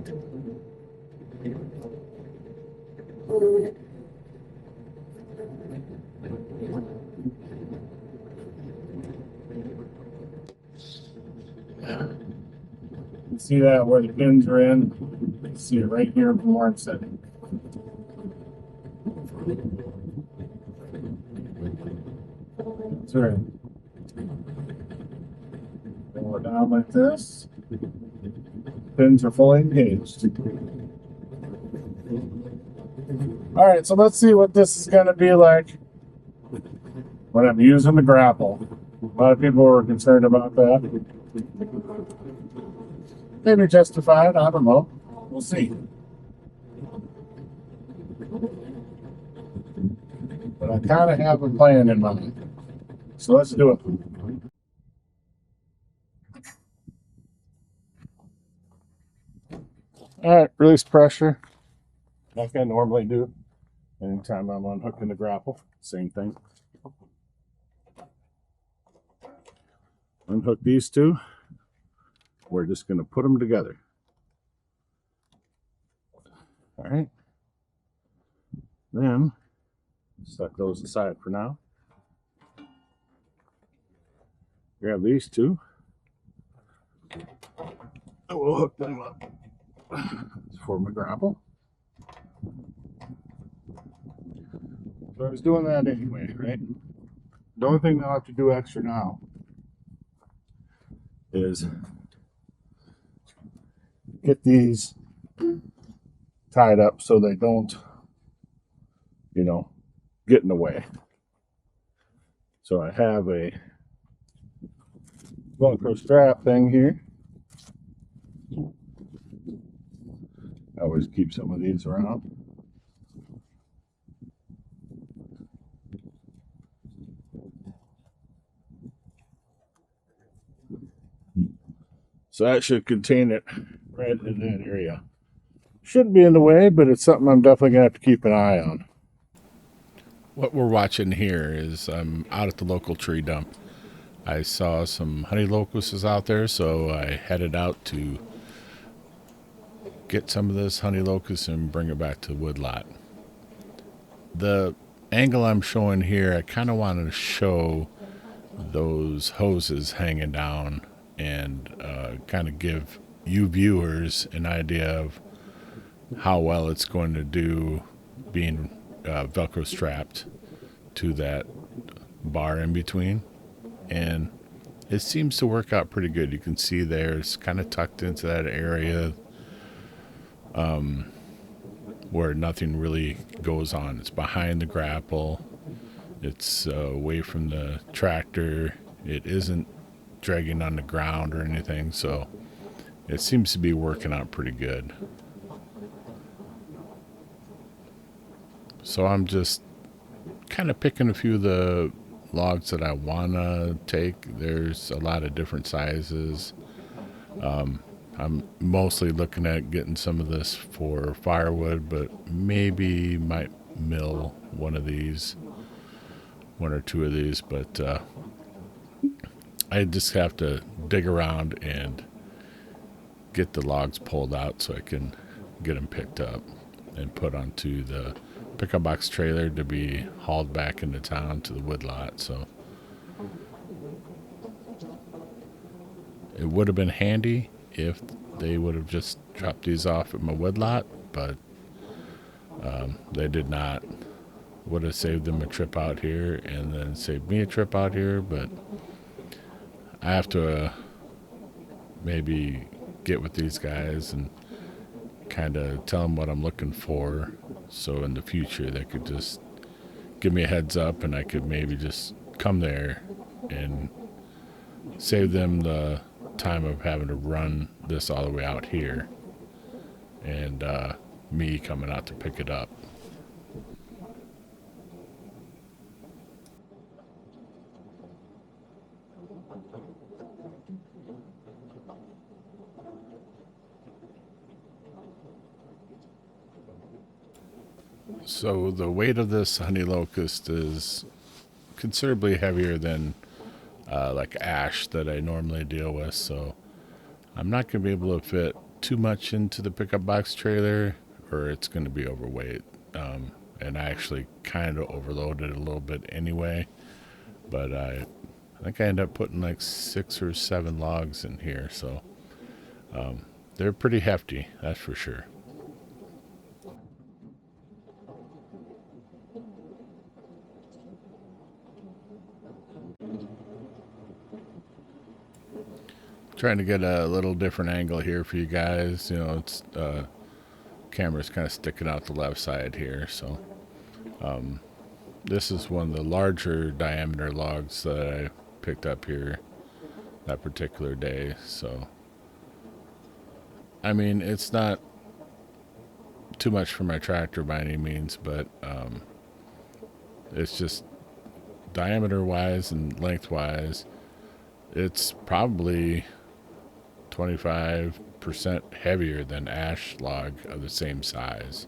You see that where the pins are in? You can see it right here from where I'm sitting. That's right. Pull it down like this. Pins are fully engaged. All right, so let's see what this is going to be like when I'm using the grapple. A lot of people were concerned about that. Maybe justified, I don't know. We'll see. But I kind of have a plan in mind. So let's do it. All right, release pressure. Like I normally do. Anytime I'm unhooking the grapple, same thing. Unhook these two. We're just going to put them together. All right. Then, set those aside for now. Grab these two. And we'll hook them up for my grapple. So I was doing that anyway, right? The only thing I'll have to do extra now is get these tied up so they don't, get in the way. So I have a Velcro strap thing here. I always keep some of these around. So that should contain it right in that area. Shouldn't be in the way, but it's something I'm definitely going to have to keep an eye on. What we're watching here is I'm out at the local tree dump. I saw some honey locusts out there, so I headed out to get some of this honey locust and bring it back to the woodlot. The angle I'm showing here, I kind of wanted to show those hoses hanging down and kind of give you viewers an idea of how well it's going to do being Velcro strapped to that bar in between. And it seems to work out pretty good. You can see there it's kind of tucked into that area where nothing really goes on. It's behind the grapple. It's away from the tractor. It isn't dragging on the ground or anything, so it seems to be working out pretty good. So I'm just kind of picking a few of the logs that I want to take. There's a lot of different sizes. I'm mostly looking at getting some of this for firewood, but maybe might mill one or two of these, but I just have to dig around and get the logs pulled out so I can get them picked up and put onto the pickup box trailer to be hauled back into town to the woodlot. So it would have been handy if they would have just dropped these off at my woodlot, but they did not. Would have saved them a trip out here and then saved me a trip out here, but I have to maybe get with these guys and kind of tell them what I'm looking for, so in the future they could just give me a heads up and I could maybe just come there and save them the time of having to run this all the way out here and me coming out to pick it up. So the weight of this honey locust is considerably heavier than like ash that I normally deal with, so I'm not going to be able to fit too much into the pickup box trailer or it's going to be overweight. And I actually kind of overloaded a little bit anyway, but I think I ended up putting like 6 or 7 logs in here, so they're pretty hefty, that's for sure. Trying to get a little different angle here for you guys. You know, it's camera's kind of sticking out the left side here, so this is one of the larger diameter logs that I picked up here that particular day. So I mean, it's not too much for my tractor by any means, but it's just diameter wise and length wise, it's probably 25% heavier than ash log of the same size.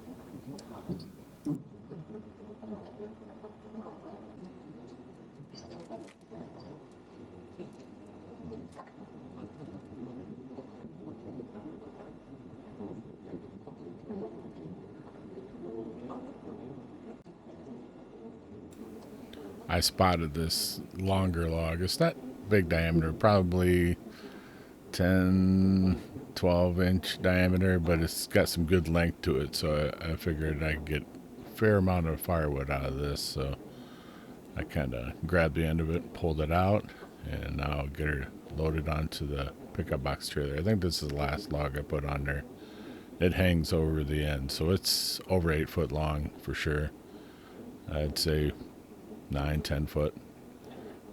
I spotted this longer log. It's not big diameter, probably 10, 12-inch diameter, but it's got some good length to it, so I figured I could get a fair amount of firewood out of this. So I kind of grabbed the end of it, pulled it out, and now I'll get her loaded onto the pickup box trailer. I think this is the last log I put on there. It hangs over the end, so it's over 8 foot long for sure. I'd say 9-10 foot,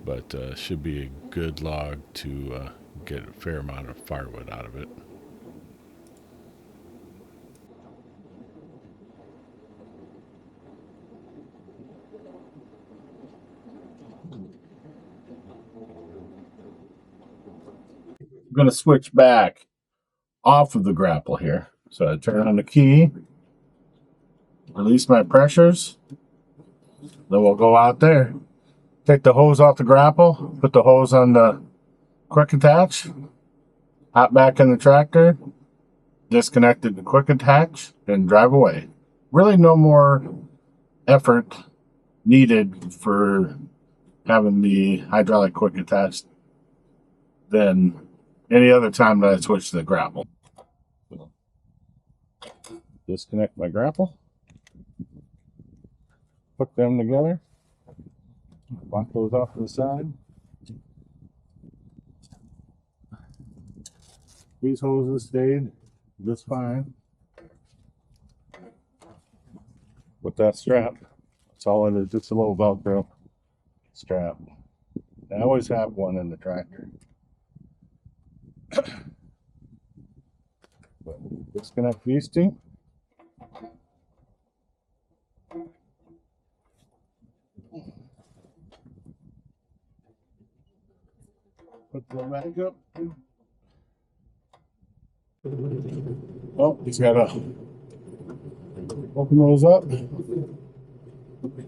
but should be a good log to get a fair amount of firewood out of it. I'm going to switch back off of the grapple here. So I turn on the key, release my pressures, then we'll go out there, take the hose off the grapple, put the hose on the quick attach, hop back in the tractor, disconnected the quick attach, and drive away. Really no more effort needed for having the hydraulic quick attach than any other time that I switch to the grapple. So, disconnect my grapple, hook them together, lock those off to the side. These hoses stayed just fine with that strap. That's all it is, just a little Velcro strap. I always have one in the tractor. Disconnect these two. Put them back up. Oh, he's got to open those up.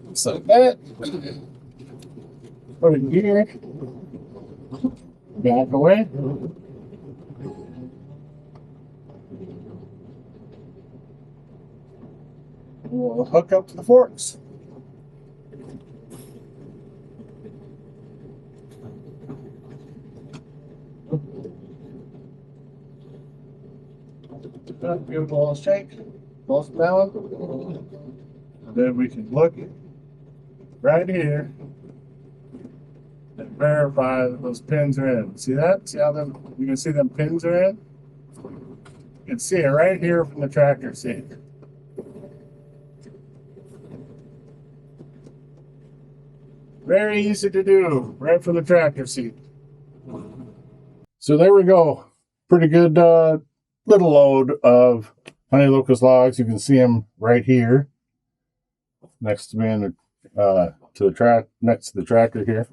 Just like that. Put it here. Back away. We'll hook up to the forks. Give it a little shake, pulse it down, and then we can look right here and verify that those pins are in. See that? See how them? You can see them pins are in. You can see it right here from the tractor seat. Very easy to do, right from the tractor seat. So there we go. Pretty good little load of honey locust logs. You can see them right here next to me in the next to the tractor here.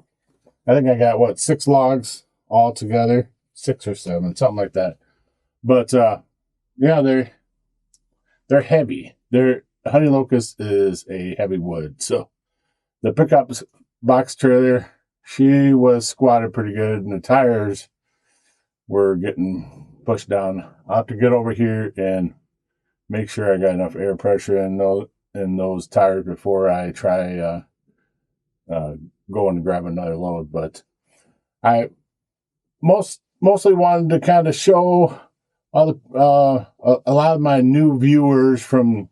I think I got what, 6 logs all together, 6 or 7, something like that. But yeah, they're heavy. Honey locust is a heavy wood. So the pickup box trailer, she was squatted pretty good, and the tires were getting push down. I'll have to get over here and make sure I got enough air pressure in those tires before I try going to grab another load. But I mostly wanted to kind of show all the a lot of my new viewers from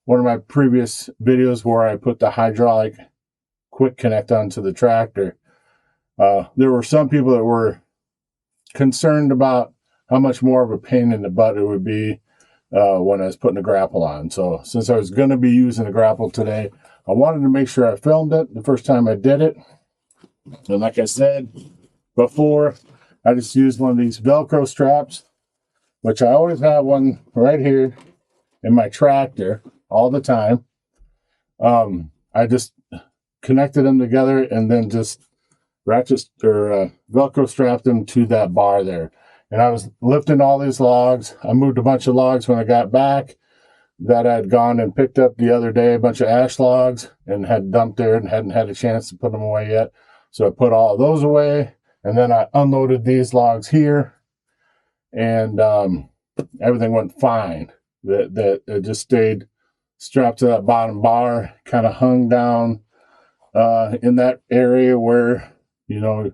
one of my previous videos where I put the hydraulic quick connect onto the tractor. There were some people that were concerned about how much more of a pain in the butt it would be when I was putting the grapple on. So since I was going to be using the grapple today, I wanted to make sure I filmed it the first time I did it. And like I said before, I just used one of these Velcro straps, which I always have one right here in my tractor all the time. I just connected them together and then just Velcro strapped them to that bar there. And I was lifting all these logs. I moved a bunch of logs when I got back that I'd gone and picked up the other day, a bunch of ash logs, and had dumped there and hadn't had a chance to put them away yet. So I put all of those away, and then I unloaded these logs here, and everything went fine. That it just stayed strapped to that bottom bar, kind of hung down in that area where, you know,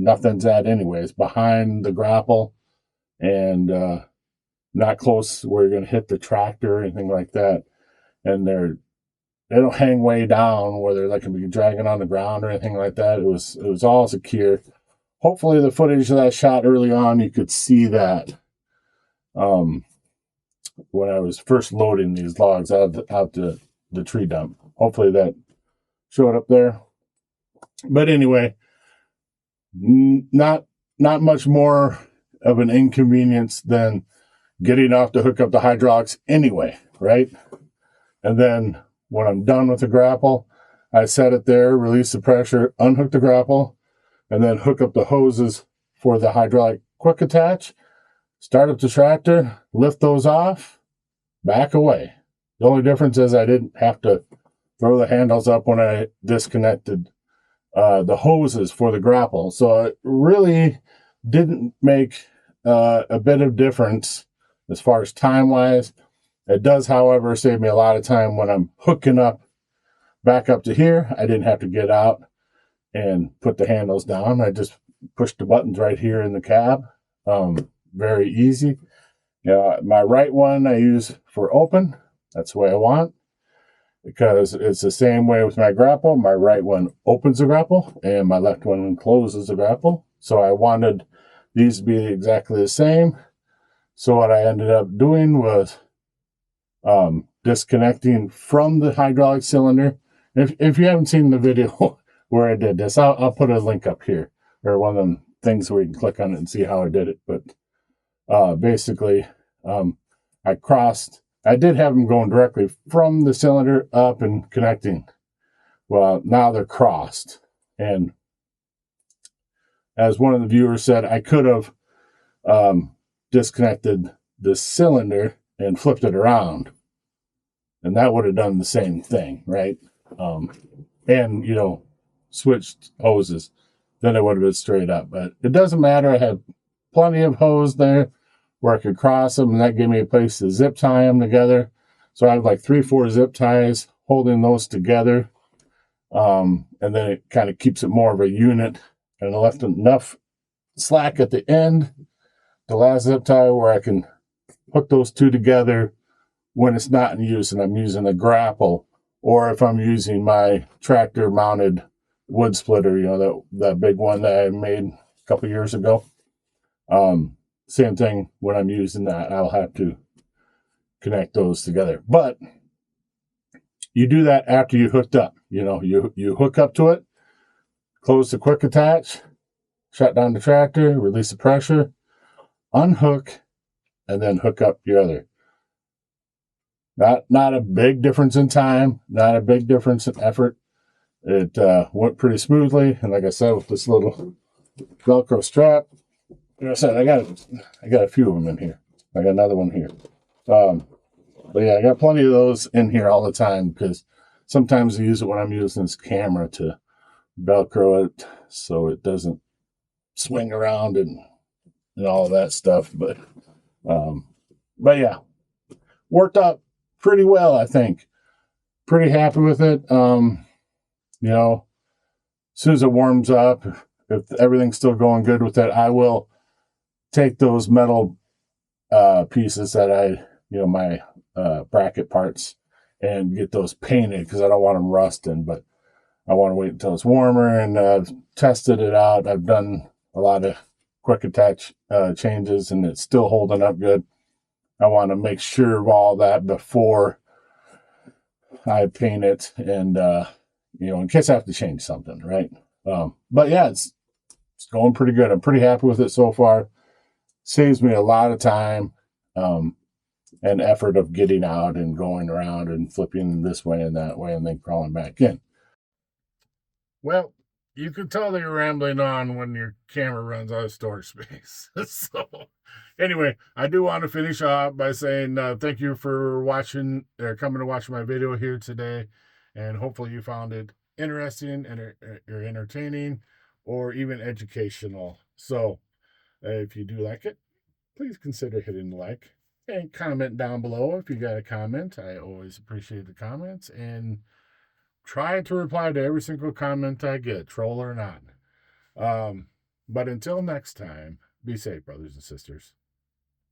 nothing's at anyways, behind the grapple and not close where you're going to hit the tractor or anything like that. And they don't hang way down where they're like going to be dragging on the ground or anything like that. It was all secure. Hopefully the footage that I shot early on, you could see that when I was first loading these logs out the tree dump. Hopefully that showed up there. But anyway, not much more of an inconvenience than getting off to hook up the hydraulics anyway, right? And then when I'm done with the grapple, I set it there, release the pressure, unhook the grapple, and then hook up the hoses for the hydraulic quick attach, start up the tractor, lift those off, back away. The only difference is I didn't have to throw the handles up when I disconnected the hoses for the grapple. So it really didn't make a bit of difference as far as time-wise. It does, however, save me a lot of time when I'm hooking up back up to here. I didn't have to get out and put the handles down. I just pushed the buttons right here in the cab. Very easy. My right one I use for open. That's the way I want, because it's the same way with my grapple. My right one opens the grapple and my left one closes the grapple. So I wanted these to be exactly the same. So what I ended up doing was disconnecting from the hydraulic cylinder. If you haven't seen the video where I did this, I'll put a link up here, or one of them things where you can click on it and see how I did it. But basically, I did have them going directly from the cylinder up and connecting. Well, now they're crossed. And as one of the viewers said, I could have disconnected the cylinder and flipped it around. And that would have done the same thing, right? And, switched hoses. Then it would have been straight up. But it doesn't matter. I had plenty of hose there where I could cross them, and that gave me a place to zip tie them together. So I have like 3-4 zip ties holding those together. And then it kind of keeps it more of a unit. And I left enough slack at the end, the last zip tie, where I can hook those two together when it's not in use and I'm using a grapple, or if I'm using my tractor mounted wood splitter, that big one that I made a couple years ago. Same thing when I'm using that, I'll have to connect those together. But you do that after you hooked up. You hook up to it, close the quick attach, shut down the tractor, release the pressure, unhook, and then hook up your other. Not a big difference in time, not a big difference in effort. It went pretty smoothly, and like I said, with this little Velcro strap, like I said, I got a few of them in here. I got another one here. But yeah, I got plenty of those in here all the time, because sometimes I use it when I'm using this camera to Velcro it so it doesn't swing around and all of that stuff. But But yeah, worked out pretty well, I think. Pretty happy with it. You know, as soon as it warms up, if everything's still going good with it, I will take those metal pieces that my bracket parts, and get those painted because I don't want them rusting. But I want to wait until it's warmer, and tested it out. I've done a lot of quick attach changes, and it's still holding up good. I want to make sure of all that before I paint it, and in case I have to change something, right? But yeah, it's going pretty good. I'm pretty happy with it so far. Saves me a lot of time and effort of getting out and going around and flipping this way and that way and then crawling back in. Well, you can tell that you're rambling on when your camera runs out of storage space. So, anyway, I do want to finish off by saying thank you for watching or coming to watch my video here today. And hopefully you found it interesting and or entertaining or even educational. So, if you do like it, please consider hitting the like and comment down below if you got a comment. I always appreciate the comments and try to reply to every single comment I get, troll or not. But until next time, be safe, brothers and sisters.